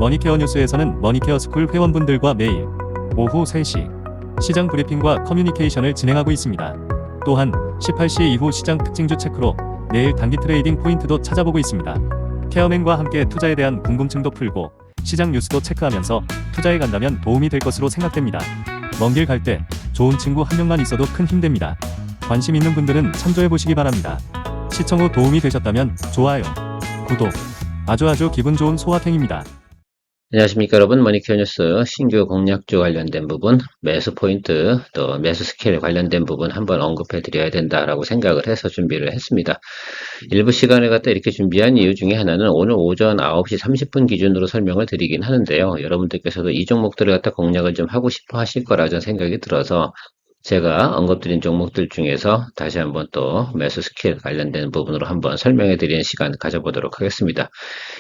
머니케어 뉴스에서는 머니케어 스쿨 회원분들과 매일 오후 3시 시장 브리핑과 커뮤니케이션을 진행하고 있습니다. 또한 18시 이후 시장 특징주 체크로 내일 단기 트레이딩 포인트도 찾아보고 있습니다. 케어맨과 함께 투자에 대한 궁금증도 풀고 시장 뉴스도 체크하면서 투자에 간다면 도움이 될 것으로 생각됩니다. 먼 길 갈 때 좋은 친구 한 명만 있어도 큰 힘 됩니다. 관심 있는 분들은 참조해 보시기 바랍니다. 시청 후 도움이 되셨다면 좋아요, 구독, 아주 기분 좋은 소확행입니다. 안녕하십니까 여러분, 머니케어 뉴스 신규 공략주 관련된 부분, 매수 포인트, 또 매수 스킬 관련된 부분 한번 언급해 드려야 된다라고 생각을 해서 준비를 했습니다. 일부 시간을 갖다 이렇게 준비한 이유 중에 하나는 오늘 오전 9시 30분 기준으로 설명을 드리긴 하는데요. 여러분들께서도 이 종목들을 갖다 공략을 좀 하고 싶어 하실 거라 저는 생각이 들어서 제가 언급드린 종목들 중에서 다시 한번 또 매수 스킬 관련된 부분으로 한번 설명해 드리는 시간 가져보도록 하겠습니다.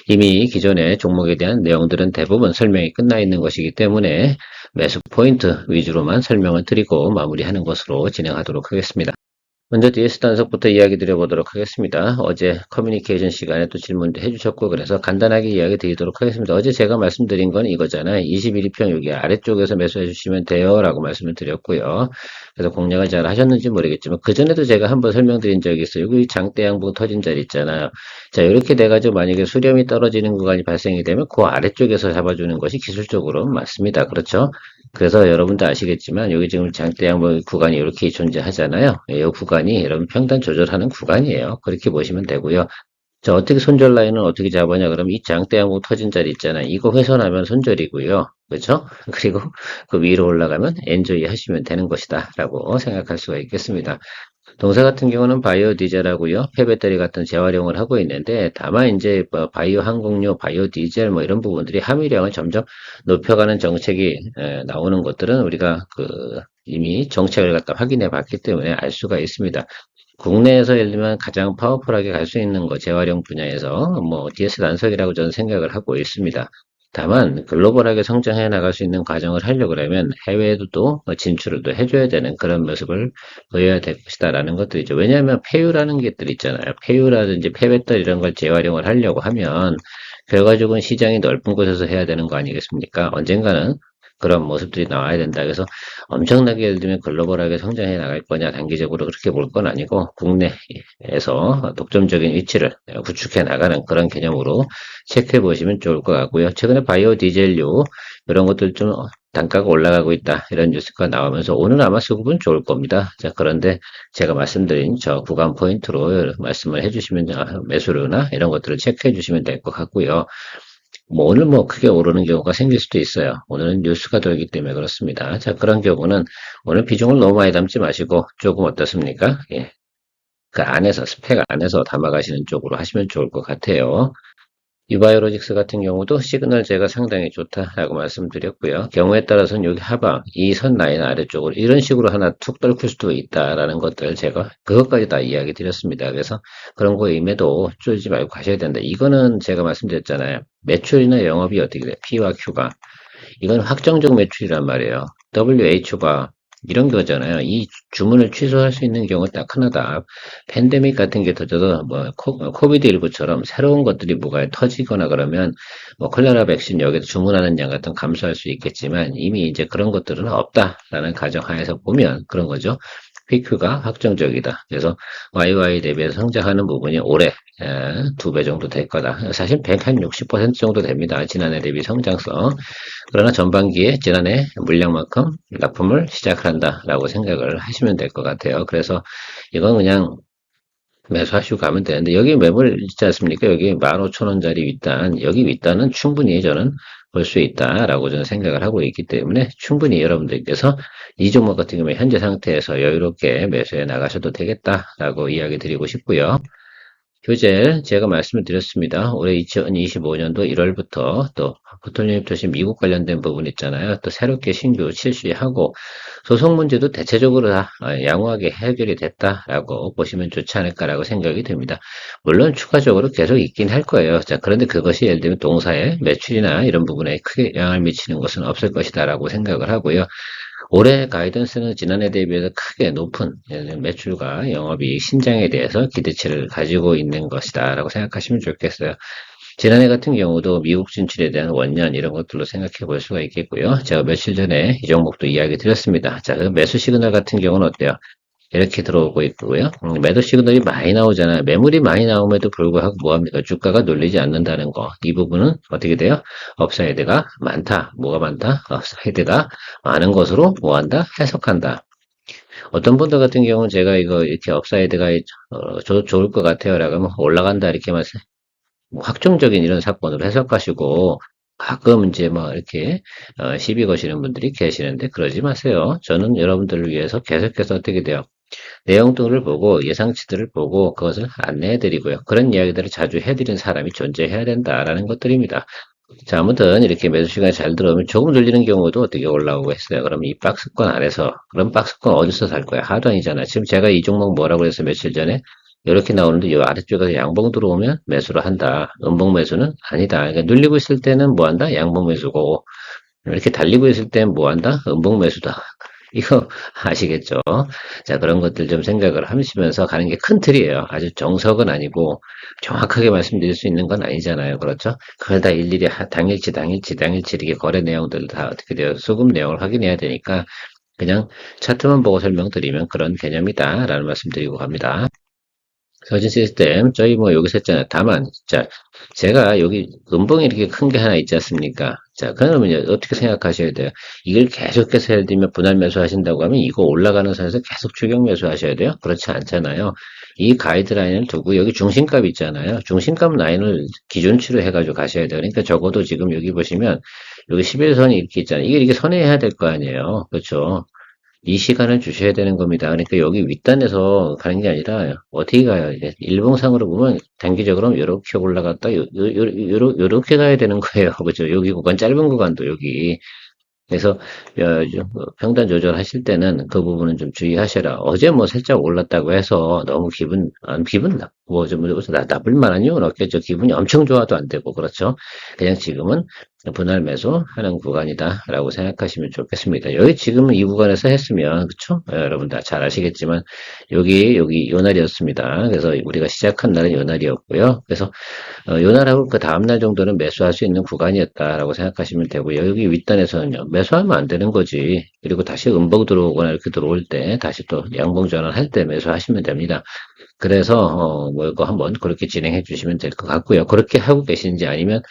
이미 기존의 종목에 대한 내용들은 대부분 설명이 끝나 있는 것이기 때문에 매수 포인트 위주로만 설명을 드리고 마무리하는 것으로 진행하도록 하겠습니다. 먼저 DS 단속부터 이야기 드려보도록 하겠습니다. 어제 커뮤니케이션 시간에 또 질문도 해주셨고 그래서 간단하게 이야기 드리도록 하겠습니다. 어제 제가 말씀드린 건 이거잖아요. 21일평 여기 아래쪽에서 매수해 주시면 돼요 라고 말씀을 드렸고요. 그래서 공략을 잘 하셨는지 모르겠지만 그전에도 제가 한번 설명드린 적이 있어요. 여기 장대 양봉 터진 자리 있잖아요. 자, 이렇게 돼가지고 만약에 수렴이 떨어지는 구간이 발생이 되면 그 아래쪽에서 잡아주는 것이 기술적으로 맞습니다. 그렇죠? 그래서 여러분도 아시겠지만 여기 지금 장대 양봉 구간이 이렇게 존재하잖아요. 이 구간이 여러분 평단 조절하는 구간이에요. 그렇게 보시면 되고요. 자, 어떻게 손절 라인은 어떻게 잡았냐 그러면 이 장대 양봉 터진 자리 있잖아요. 이거 훼손하면 손절이고요. 그렇죠? 그리고 그 위로 올라가면 엔조이 하시면 되는 것이다 라고 생각할 수가 있겠습니다. 동사 같은 경우는 바이오 디젤하고요, 폐배터리 같은 재활용을 하고 있는데, 다만 이제 뭐 바이오 항공료, 바이오 디젤 뭐 이런 부분들이 함유량을 점점 높여가는 정책이 나오는 것들은 우리가 이미 정책을 갖다 확인해 봤기 때문에 알 수가 있습니다. 국내에서 예를 들면 가장 파워풀하게 갈 수 있는 거 재활용 분야에서 뭐 DS 단석이라고 저는 생각을 하고 있습니다. 다만 글로벌하게 성장해 나갈 수 있는 과정을 하려고 그러면 해외에도 또 진출을 또 해줘야 되는 그런 모습을 보여야 될 것이다라는 것들이죠. 왜냐하면 폐유라는 것들 있잖아요. 폐유라든지 폐배터리 이런 걸 재활용을 하려고 하면 결과적으로는 시장이 넓은 곳에서 해야 되는 거 아니겠습니까? 언젠가는 그런 모습들이 나와야 된다. 그래서 엄청나게 예를 들면 글로벌하게 성장해 나갈 거냐 단기적으로 그렇게 볼 건 아니고 국내에서 독점적인 위치를 구축해 나가는 그런 개념으로 체크해 보시면 좋을 것 같고요. 최근에 바이오 디젤류 이런 것들 좀 단가가 올라가고 있다 이런 뉴스가 나오면서 오늘 아마 수급은 좋을 겁니다. 자, 그런데 제가 말씀드린 저 구간 포인트로 말씀을 해주시면 매수료나 이런 것들을 체크해 주시면 될 것 같고요. 뭐 오늘 뭐 크게 오르는 경우가 생길 수도 있어요. 오늘은 뉴스가 돌기 때문에 그렇습니다. 자, 그런 경우는 오늘 비중을 너무 많이 담지 마시고 조금 어떻습니까? 예. 그 안에서 스펙 안에서 담아가시는 쪽으로 하시면 좋을 것 같아요. 유바이오로직스 같은 경우도 시그널 제가 상당히 좋다라고 말씀드렸고요. 경우에 따라서는 여기 하방, 이 선 라인 아래쪽으로 이런 식으로 하나 툭 떨굴 수도 있다라는 것들 제가 그것까지 다 이야기 드렸습니다. 그래서 그런 거 임해도 쫄지 말고 가셔야 된다. 이거는 제가 말씀드렸잖아요. 매출이나 영업이 어떻게 돼요? P와 Q가. 이건 확정적 매출이란 말이에요. WH가 이런 거잖아요. 이 주문을 취소할 수 있는 경우 딱 하나다. 팬데믹 같은 게 터져서 뭐 코비드19처럼 새로운 것들이 뭐가 터지거나 그러면 뭐 콜레라 백신 여기서 주문하는 양 같은 감소할 수 있겠지만 이미 이제 그런 것들은 없다라는 가정하에서 보면 그런 거죠. PQ가 확정적이다. 그래서 YY 대비해서 성장하는 부분이 올해 2배 정도 될 거다. 사실 160% 정도 됩니다. 지난해 대비 성장성. 그러나 전반기에 지난해 물량만큼 납품을 시작한다라고 생각을 하시면 될 것 같아요. 그래서 이건 그냥 매수하시고 가면 되는데 여기 매물 있지 않습니까? 여기 15,000원짜리 윗단, 여기 윗단은 충분히 저는 볼 수 있다라고 저는 생각을 하고 있기 때문에 충분히 여러분들께서 이 종목 같은 경우에 현재 상태에서 여유롭게 매수해 나가셔도 되겠다라고 이야기 드리고 싶고요. 효젤 제가 말씀을 드렸습니다. 올해 2025년도 1월부터 또 포털유입 도시 미국 관련된 부분 있잖아요. 또 새롭게 신규 실시하고 소송 문제도 대체적으로 다 양호하게 해결이 됐다라고 보시면 좋지 않을까라고 생각이 듭니다. 물론 추가적으로 계속 있긴 할 거예요. 자, 그런데 그것이 예를 들면 동사의 매출이나 이런 부분에 크게 영향을 미치는 것은 없을 것이다라고 생각을 하고요. 올해 가이던스는 지난해 대비해서 크게 높은 매출과 영업이익 신장에 대해서 기대치를 가지고 있는 것이다 라고 생각하시면 좋겠어요. 지난해 같은 경우도 미국 진출에 대한 원년 이런 것들로 생각해 볼 수가 있겠고요. 제가 며칠 전에 이 종목도 이야기 드렸습니다. 자, 그 매수 시그널 같은 경우는 어때요? 이렇게 들어오고 있고요. 매도 시그널이 많이 나오잖아요. 매물이 많이 나옴에도 불구하고 뭐합니까? 주가가 눌리지 않는다는 거. 이 부분은 어떻게 돼요? 업사이드가 많다. 뭐가 많다? 업사이드가 많은 것으로 뭐한다? 해석한다. 어떤 분들 같은 경우는 제가 이거 이렇게 업사이드가 좋을 것 같아요. 라고 하면 올라간다. 이렇게만 뭐 확정적인 이런 사건으로 해석하시고 가끔 이제 뭐 이렇게 시비 거시는 분들이 계시는데 그러지 마세요. 저는 여러분들을 위해서 계속해서 어떻게 돼요? 내용들을 보고 예상치들을 보고 그것을 안내해 드리고요. 그런 이야기들을 자주 해드리는 사람이 존재해야 된다라는 것들입니다. 자, 아무튼 이렇게 매수 시간이 잘 들어오면 조금 눌리는 경우도 어떻게 올라오고 했어요. 그럼 이 박스권 안에서 그럼 박스권 어디서 살 거야? 하도 아니잖아. 지금 제가 이 종목 뭐라고 그랬어요? 며칠 전에 이렇게 나오는데 이 아래쪽에서 양봉 들어오면 매수를 한다. 음봉 매수는 아니다. 그러니까 눌리고 있을 때는 뭐 한다? 양봉 매수고 이렇게 달리고 있을 때는 뭐 한다? 음봉 매수다. 이거 아시겠죠? 자, 그런 것들 좀 생각을 하시면서 가는 게 큰 틀이에요. 아주 정석은 아니고 정확하게 말씀드릴 수 있는 건 아니잖아요. 그렇죠? 그걸 다 일일이 당일치 이렇게 거래 내용들 다 어떻게 돼요? 수급 내용을 확인해야 되니까 그냥 차트만 보고 설명드리면 그런 개념이다라는 말씀 드리고 갑니다. 서진 시스템, 저희 뭐 여기서 했잖아요. 다만, 자, 제가 여기 음봉이 이렇게 큰 게 하나 있지 않습니까? 자, 그러면 어떻게 생각하셔야 돼요? 이걸 계속해서 예를 들면 분할 매수 하신다고 하면 이거 올라가는 선에서 계속 추격 매수 하셔야 돼요? 그렇지 않잖아요. 이 가이드라인을 두고 여기 중심값 있잖아요. 중심값 라인을 기준치로 해가지고 가셔야 돼요. 그러니까 적어도 지금 여기 보시면 여기 11선이 이렇게 있잖아요. 이게 이렇게 선회해야 될 거 아니에요. 그렇죠? 이 시간을 주셔야 되는 겁니다. 그러니까 여기 윗단에서 가는 게 아니라 어떻게 가요? 이게 일봉상으로 보면 단기적으로 이렇게 올라갔다 요렇게 가야 되는 거예요. 그죠? 여기 구간 짧은 구간도 여기 그래서 평단 조절하실 때는 그 부분은 좀 주의하셔라. 어제 뭐 살짝 올랐다고 해서 너무 기분 뭐좀 나쁠 만한 이유는 없겠죠. 기분이 엄청 좋아도 안 되고 그렇죠. 그냥 지금은 분할 매수하는 구간이다라고 생각하시면 좋겠습니다. 여기 지금은 이 구간에서 했으면 그렇죠? 여러분 다 잘 아시겠지만 여기 요 날이었습니다. 그래서 우리가 시작한 날은 요 날이었고요. 그래서 요날하고 그 다음날 정도는 매수할 수 있는 구간이었다라고 생각하시면 되고요. 여기 윗단에서는요, 매수하면 안 되는 거지. 그리고 다시 음봉 들어오거나 이렇게 들어올 때, 다시 또 양봉 전환할 때 매수하시면 됩니다. 그래서, 뭐, 이거 한번 그렇게 진행해 주시면 될 것 같고요. 그렇게 하고 계신지 아니면,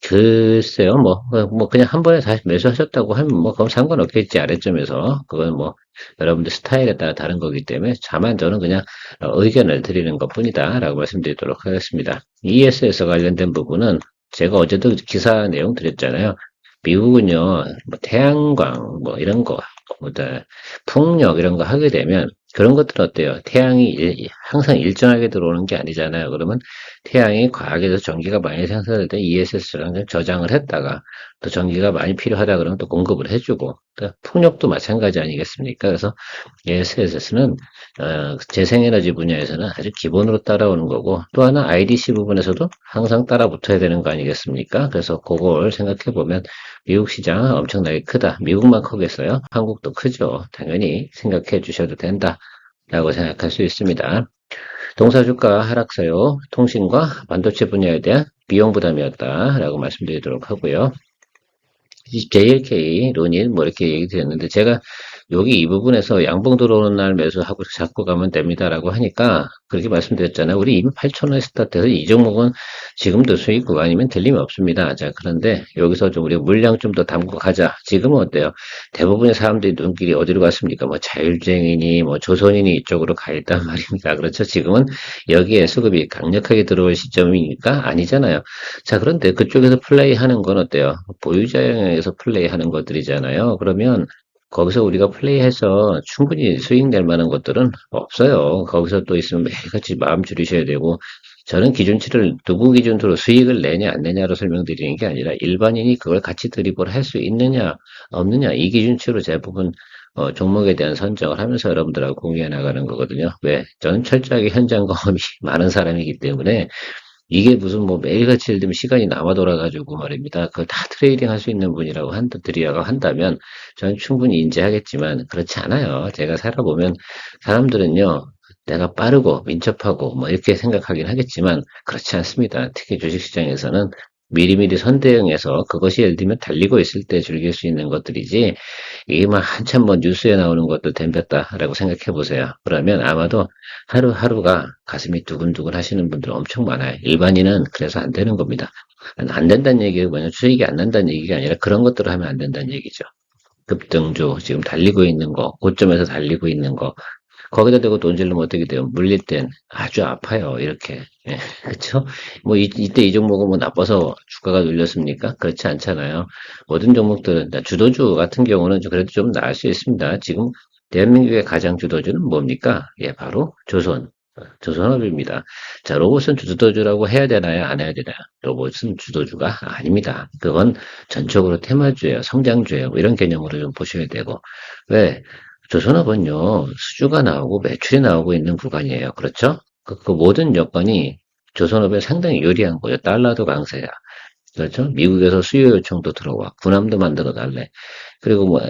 글쎄요, 뭐, 그냥 한 번에 다시 매수하셨다고 하면, 뭐, 그건 상관없겠지, 아래점에서. 그건 뭐, 여러분들 스타일에 따라 다른 거기 때문에, 다만 저는 그냥 의견을 드리는 것 뿐이다, 라고 말씀드리도록 하겠습니다. ESS 관련된 부분은 제가 어제도 기사 내용 드렸잖아요. 미국은요, 뭐 태양광, 뭐 이런 거, 뭐 풍력 이런 거 하게 되면 그런 것들은 어때요? 태양이 항상 일정하게 들어오는 게 아니잖아요. 그러면 태양이 과하게 서 전기가 많이 생산될 때 ESS랑 저장을 했다가 또 전기가 많이 필요하다 그러면 또 공급을 해주고 또 풍력도 마찬가지 아니겠습니까? 그래서 ESS는 재생에너지 분야에서는 아주 기본으로 따라오는 거고 또 하나 IDC 부분에서도 항상 따라 붙어야 되는 거 아니겠습니까? 그래서 그걸 생각해 보면 미국 시장 엄청나게 크다. 미국만 크겠어요? 한국도 크죠. 당연히 생각해 주셔도 된다. 라고 생각할 수 있습니다. 동사주가 하락세요. 통신과 반도체 분야에 대한 비용 부담이었다. 라고 말씀드리도록 하고요. JLK, 론인 뭐 이렇게 얘기 드렸는데 제가 여기 이 부분에서 양봉 들어오는 날 매수하고 잡고 가면 됩니다라고 하니까 그렇게 말씀드렸잖아요. 우리 28,000원 스타트해서 이 종목은 지금도 수익 구간이면 틀림이 없습니다. 자, 그런데 여기서 좀 우리가 물량 좀 더 담고 가자. 지금은 어때요? 대부분의 사람들이 눈길이 어디로 갔습니까? 뭐 자율주행이니 뭐 조선인이 이쪽으로 가 있단 말입니다. 그렇죠? 지금은 여기에 수급이 강력하게 들어올 시점이니까 아니잖아요. 자, 그런데 그쪽에서 플레이하는 건 어때요? 보유자 영역에서 플레이하는 것들이잖아요. 그러면 거기서 우리가 플레이해서 충분히 수익 낼 만한 것들은 없어요. 거기서 또 있으면 매일같이 마음 줄이셔야 되고, 저는 기준치를 누구 기준으로 수익을 내냐 안 내냐로 설명드리는 게 아니라 일반인이 그걸 같이 드리블 할 수 있느냐 없느냐 이 기준치로 대부분 종목에 대한 선정을 하면서 여러분들하고 공유해 나가는 거거든요. 왜? 저는 철저하게 현장 경험이 많은 사람이기 때문에 이게 무슨 뭐 매일같이 예를 들면 시간이 남아 돌아가지고 말입니다. 그걸 다 트레이딩 할 수 있는 분이라고 드리라고 한다면 저는 충분히 인지하겠지만 그렇지 않아요. 제가 살아보면 사람들은요. 내가 빠르고 민첩하고 뭐 이렇게 생각하긴 하겠지만 그렇지 않습니다. 특히 주식시장에서는 미리미리 선대응해서 그것이 예를 들면 달리고 있을 때 즐길 수 있는 것들이지 이게 막 한참 뭐 뉴스에 나오는 것도 덤볐다라고 생각해 보세요. 그러면 아마도 하루하루가 가슴이 두근두근 하시는 분들 엄청 많아요. 일반인은 그래서 안 되는 겁니다. 안 된다는 얘기가 뭐냐, 수익이 안 난다는 얘기가 아니라 그런 것들을 하면 안 된다는 얘기죠. 급등주, 지금 달리고 있는 거, 고점에서 달리고 있는 거, 거기다 대고 돈 질르면 어떻게 돼요? 물릴 땐 아주 아파요. 이렇게. 예, 그쵸? 뭐, 이때 이 종목은 뭐 나빠서 주가가 눌렸습니까? 그렇지 않잖아요. 모든 종목들은, 주도주 같은 경우는 그래도 좀 나을 수 있습니다. 지금 대한민국의 가장 주도주는 뭡니까? 예, 바로 조선업입니다. 자, 로봇은 주도주라고 해야 되나요? 안 해야 되나요? 로봇은 주도주가 아닙니다. 그건 전적으로 테마주예요. 성장주예요. 뭐 이런 개념으로 좀 보셔야 되고. 왜? 조선업은요, 수주가 나오고 매출이 나오고 있는 구간이에요. 그렇죠? 그 모든 여건이 조선업에 상당히 유리한 거죠. 달러도 강세야. 그렇죠? 미국에서 수요 요청도 들어와. 군함도 만들어 달래. 그리고 뭐,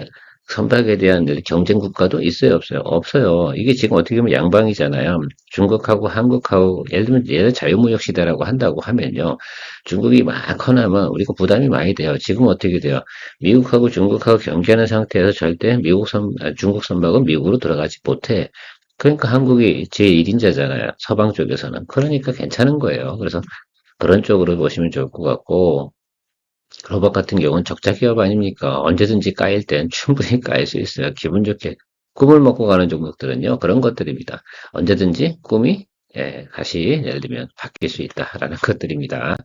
선박에 대한 경쟁 국가도 있어요, 없어요? 없어요. 이게 지금 어떻게 보면 양방이잖아요. 중국하고 한국하고, 예를 들면 얘를 자유무역 시대라고 한다고 하면요. 중국이 막 커나면 우리가 부담이 많이 돼요. 지금 어떻게 돼요? 미국하고 중국하고 경쟁하는 상태에서 절대 중국 선박은 미국으로 들어가지 못해. 그러니까 한국이 제1인자잖아요. 서방 쪽에서는. 그러니까 괜찮은 거예요. 그래서 그런 쪽으로 보시면 좋을 것 같고, 로봇 같은 경우는 적자 기업 아닙니까? 언제든지 까일 땐 충분히 까일 수 있어요. 기분 좋게. 꿈을 먹고 가는 종목들은요, 그런 것들입니다. 언제든지 꿈이, 예, 다시, 예를 들면, 바뀔 수 있다라는 것들입니다.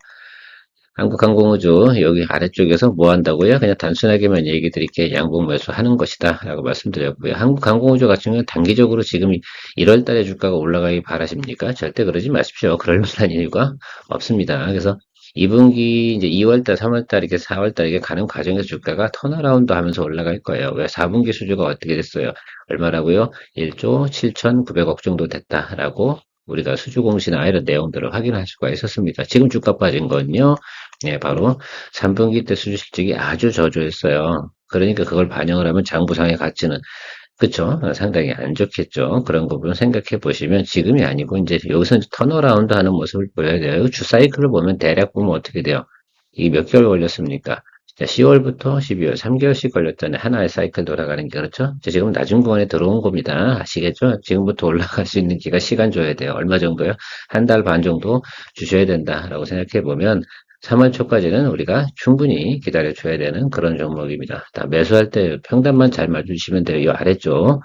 한국항공우주, 여기 아래쪽에서 뭐 한다고요? 그냥 단순하게만 얘기 드릴게요. 양봉 매수하는 것이다. 라고 말씀드렸고요. 한국항공우주 같은 경우는 단기적으로 지금 1월 달에 주가가 올라가기 바라십니까? 절대 그러지 마십시오. 그럴 만한 이유가 없습니다. 그래서 2분기 이제 2월달, 3월달 이렇게 4월달 이렇게 가는 과정에서 주가가 턴어라운드 하면서 올라갈 거예요. 왜 4분기 수주가 어떻게 됐어요? 얼마라고요? 1조 7,900억 정도 됐다라고 우리가 수주 공시나 이런 내용들을 확인할 수가 있었습니다. 지금 주가 빠진 건요. 예, 바로 3분기 때 수주 실적이 아주 저조했어요. 그러니까 그걸 반영을 하면 장부상의 가치는 그쵸? 상당히 안 좋겠죠. 그런 부분 생각해 보시면 지금이 아니고 이제 여기서 이제 턴어라운드 하는 모습을 보여야 돼요. 주 사이클을 보면 대략 보면 어떻게 돼요? 이게 몇 개월 걸렸습니까? 자, 10월부터 12월 3개월씩 걸렸다는 하나의 사이클 돌아가는 게 그렇죠? 자, 지금 낮은 구간에 들어온 겁니다. 아시겠죠? 지금부터 올라갈 수 있는 기간 시간 줘야 돼요. 얼마 정도요? 한 달 반 정도 주셔야 된다라고 생각해 보면 3월 초까지는 우리가 충분히 기다려줘야 되는 그런 종목입니다. 다 매수할 때 평단만 잘 맞추시면 돼요. 이 아래쪽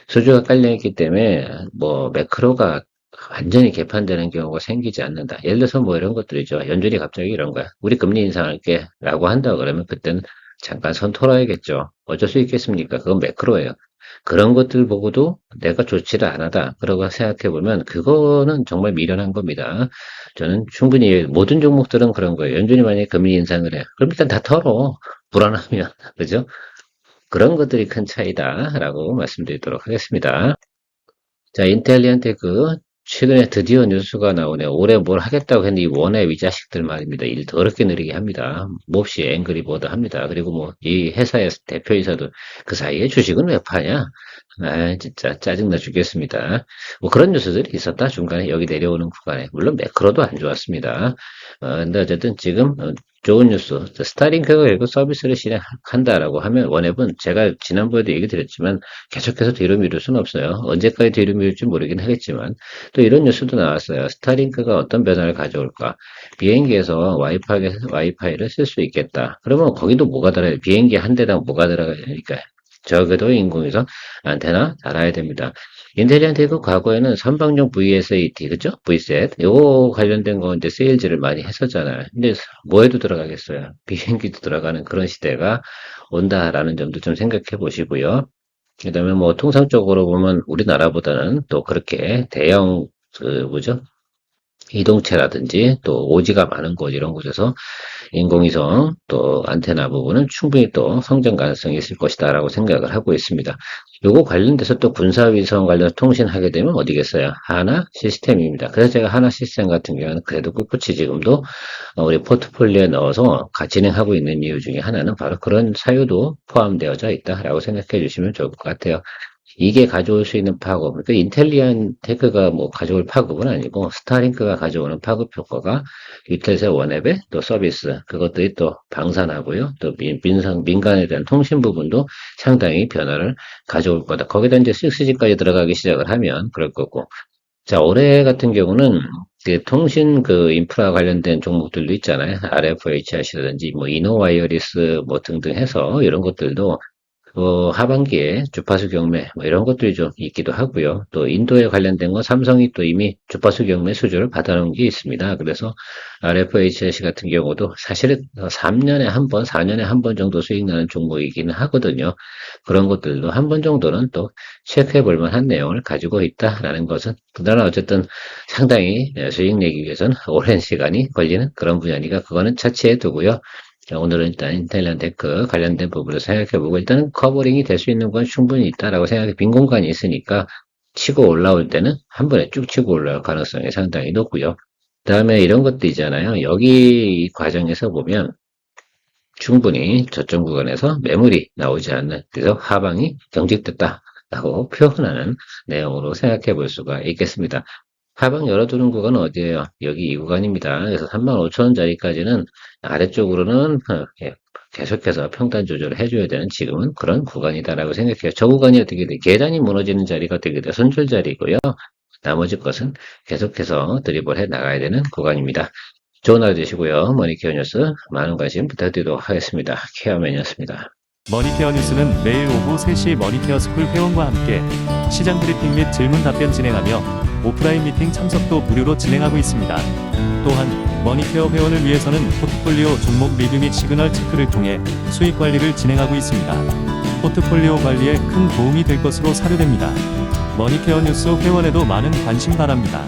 수주가 깔려있기 때문에 뭐 매크로가 완전히 개판되는 경우가 생기지 않는다. 예를 들어서 뭐 이런 것들이죠. 연준이 갑자기 이런 거야. 우리 금리 인상할게 라고 한다 그러면 그때는 잠깐 선 털어야겠죠. 어쩔 수 있겠습니까? 그건 매크로예요. 그런 것들 보고도 내가 좋지를 않았다. 그러고 생각해보면 그거는 정말 미련한 겁니다. 저는 충분히 모든 종목들은 그런 거예요. 연준이 만약에 금리 인상을 해. 그럼 일단 다 털어. 불안하면. 그죠? 그런 것들이 큰 차이다라고 말씀드리도록 하겠습니다. 자, 인텔리안테크 최근에 드디어 뉴스가 나오네. 올해 뭘 하겠다고 했는데 이 원의 이 자식들 말입니다. 일 더럽게 느리게 합니다. 몹시 앵그리버드 합니다. 그리고 뭐 이 회사의 대표이사도 그 사이에 주식은 왜 파냐? 아, 진짜 짜증나 죽겠습니다. 뭐 그런 뉴스들이 있었다. 중간에 여기 내려오는 구간에. 물론 매크로도 안 좋았습니다. 근데 어쨌든 지금 좋은 뉴스. 스타링크가 결국 서비스를 실행한다라고 하면 원앱은 제가 지난번에도 얘기 드렸지만 계속해서 뒤로 미룰 수는 없어요. 언제까지 뒤로 미룰지 모르긴 하겠지만 또 이런 뉴스도 나왔어요. 스타링크가 어떤 변화를 가져올까? 비행기에서 와이파이를 쓸 수 있겠다. 그러면 거기도 뭐가 달아요? 비행기 한 대당 뭐가 들어가니까 적어도 인공위성 안테나 달아야 됩니다. 인텔리한테그 과거에는 선박용 VSAT, 그죠? V셋. 요거 관련된 거 이제 세일즈를 많이 했었잖아요. 근데 뭐에도 들어가겠어요? 비행기도 들어가는 그런 시대가 온다라는 점도 좀 생각해 보시고요. 그 다음에 뭐 통상적으로 보면 우리나라보다는 또 그렇게 대형, 뭐죠? 이동체라든지 또 오지가 많은 곳 이런 곳에서 인공위성 또 안테나 부분은 충분히 또 성장 가능성이 있을 것이다라고 생각을 하고 있습니다. 요거 관련돼서 또 군사위성 관련 통신하게 되면 어디겠어요? 하나 시스템입니다. 그래서 제가 하나 시스템 같은 경우는 그래도 꿋꿋이 지금도 우리 포트폴리오에 넣어서 진행하고 있는 이유 중에 하나는 바로 그런 사유도 포함되어져 있다라고 생각해 주시면 좋을 것 같아요. 이게 가져올 수 있는 파급, 그러니까 인텔리안 테크가 뭐 가져올 파급은 아니고 스타링크가 가져오는 파급 효과가 유텔세 원앱의 또 서비스, 그것들이 또 방산하고요. 또 민간에 대한 통신 부분도 상당히 변화를 가져올 거다. 거기다 이제 6G까지 들어가기 시작을 하면 그럴 거고. 자, 올해 같은 경우는 그 통신 그 인프라 관련된 종목들도 있잖아요. RFH라든지 뭐 이노와이어리스 뭐 등등 해서 이런 것들도 하반기에 주파수 경매 뭐 이런 것들이 좀 있기도 하고요. 또 인도에 관련된 건 삼성이 또 이미 주파수 경매 수주를 받아놓은 게 있습니다. 그래서 RFHC 같은 경우도 사실은 3년에 한 번, 4년에 한 번 정도 수익 나는 종목이기는 하거든요. 그런 것들도 한 번 정도는 또 체크해 볼 만한 내용을 가지고 있다라는 것은 그러나 어쨌든 상당히 수익 내기 위해서는 오랜 시간이 걸리는 그런 분야니까 그거는 차치해 두고요. 자, 오늘은 일단 인텔리안 테크 관련된 부분을 생각해보고 일단은 커버링이 될 수 있는 건 충분히 있다라고 생각해 빈 공간이 있으니까 치고 올라올 때는 한 번에 쭉 치고 올라올 가능성이 상당히 높고요. 그다음에 이런 것도 있잖아요. 여기 이 과정에서 보면 충분히 저점 구간에서 매물이 나오지 않는 그래서 하방이 경직됐다라고 표현하는 내용으로 생각해 볼 수가 있겠습니다. 하방 열어두는 구간은 어디예요? 여기 이 구간입니다. 그래서 35,000원짜리까지는 아래쪽으로는 계속해서 평단 조절을 해줘야 되는 지금은 그런 구간이다라고 생각해요. 저 구간이 어떻게 돼? 계단이 무너지는 자리가 어떻게 돼? 손절 자리고요. 나머지 것은 계속해서 드리블 해 나가야 되는 구간입니다. 좋은 하루 되시고요. 머니케어 뉴스 많은 관심 부탁드리도록 하겠습니다. 케어맨이었습니다. 머니케어 뉴스는 매일 오후 3시 머니케어 스쿨 회원과 함께 시장 브리핑 및 질문 답변 진행하며 오프라인 미팅 참석도 무료로 진행하고 있습니다. 또한 머니케어 회원을 위해서는 포트폴리오 종목 리뷰 및 시그널 체크를 통해 수익 관리를 진행하고 있습니다. 포트폴리오 관리에 큰 도움이 될 것으로 사료됩니다. 머니케어 뉴스 회원에도 많은 관심 바랍니다.